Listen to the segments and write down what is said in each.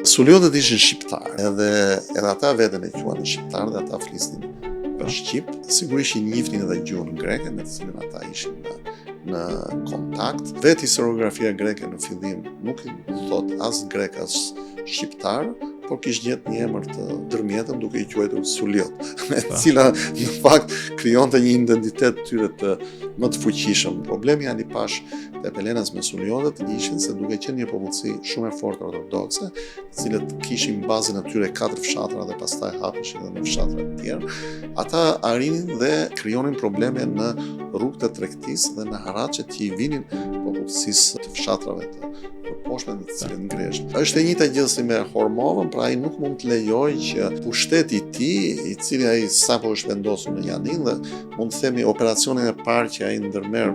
Suliotët ishin shqiptarë, edhe ata veten e quanin shqiptarë dhe ata flisnin për shqip. Sigurisht i njihnin edhe gjuhën greke me të cilën ata ishin në kontakt. Vetë historiografia greke në fillim nuk i thot as grek as shqiptar, por kishte gjetë një emër të ndërmjetëm duke i quajtur Suliot, e cila në fakt krijonte një identitet tyre më të fuqishëm. Problemi Alipash dhe Pelenas me Suliotët ishin se duke qenë një popullsi shumë e fortë ortodokse, të cilët kishin bazën e tyre 4 fshatra dhe pastaj hapeshin edhe në fshatra të tjerë, ata arrinin dhe krijonin probleme në rrugët e tregtisë dhe në harraçet që i vinin popullsisë të fshatrave të përposhme të cilën ngreshin. Është e njëjta gjë si me Hormovën, pra ai nuk mund të lejojë që pushteti i tij, i cili ai sapo është vendosur në Janin dhe mund të themi operacionin e parë që ai ndërmerr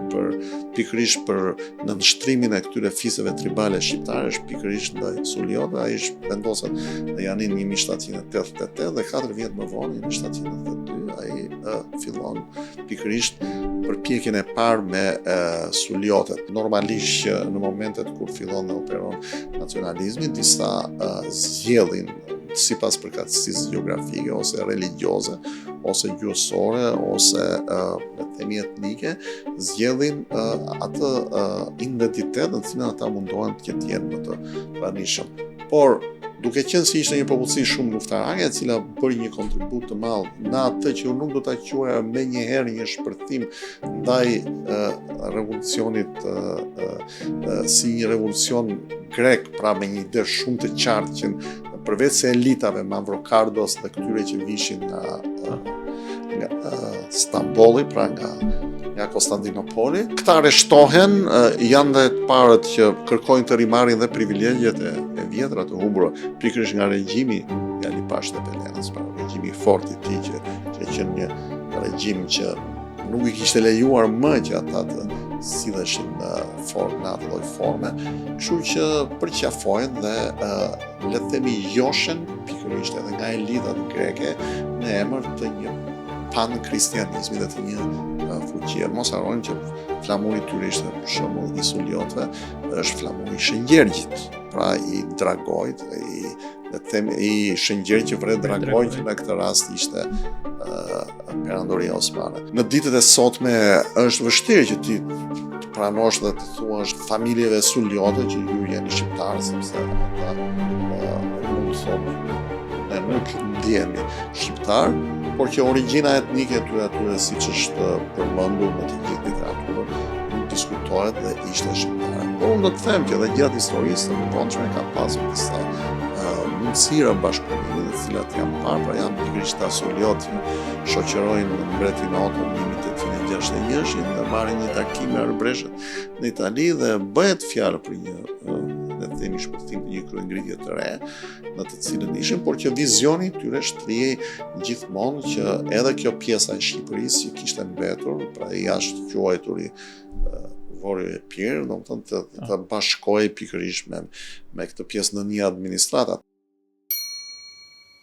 pikërisht për nënshtrimin e këtyre fisëve tribale shqiptare është pikërisht ndaj Suliotëve. Ai është vendosur në Janin 1788 dhe 4 vjet më vonë, 1782, ai fillon pikërisht përpjekjen e parë me Suliotët. Normalisht që në momentet kur fillon dhe operon nacionalizmi, disa zgjedhin sipas përkatësisë gjeografike ose religjioze ose gjuhësore ose le të themi etnike, zgjedhin atë identitet në cilën ata mundohen të jenë më të pranishëm. Por duke qenë se ishte një popullsi shumë luftarake, e cila bëri një kontribut të madh në atë që unë nuk do ta quaja menjëherë një shpërthim ndaj revolucionit si një revolucion grek, pra me një ide shumë të qartë që përveç se elitave, Mavrokardos dhe këtyre që vishin nga Stambolli, pra nga Konstantinopoli. Këta arreshtohen, janë dhe të parët që kërkojnë të rimarrin dhe privilegjet e vjetra të humbura, pikërisht nga regjimi i Alipash dhe Pelenas, pra regjimi i fortë i tij që qenë një regjim që nuk i kishte lejuar më që ata të silleshin në atë lloj forme, kështu që përqafojnë dhe le të themi joshen pikërisht edhe nga elitat greke në emër të një pan-kristianizmi dhe të një fuqie. Mos harrojmë që flamuri i tyre ishte për shembull i Suliotëve, është flamuri i Shëngjërgjit, pra i Dragojt, i Shëngjërgjit që vret Dragojt, që në këtë rast ishte Perandoria Osmane. Në ditët e sotme është vështirë që ti të pranosh dhe të thuash familjeve Suliote që ju jeni shqiptarë, sepse ata mund të thonë ne nuk ndihemi shqiptar, por që origjina etnike e tyre siç është përmendur në të gjithë literaturën nuk diskutohet dhe ishte shqiptare. Por unë do të them që edhe gjatë historisë të mëponshme ka pasur disa mundësira bashkëpunimi, të cilat janë parë, pra janë pikërisht Suliotë që shoqërojnë mbretin Oto në 1861 dhe marrin një takim me Arbreshet në Itali dhe bëhet fjalë për një le të themi shpërthim të një kryengritje të re në të cilën ishin, por që vizioni i tyre shtrihej gjithmonë që edhe kjo pjesa e Shqipërisë që kishte mbetur, pra i jashtë quajturi Vorjo e Pirë, domethënë të bashkohej pikërisht me këtë pjesë në një administratë.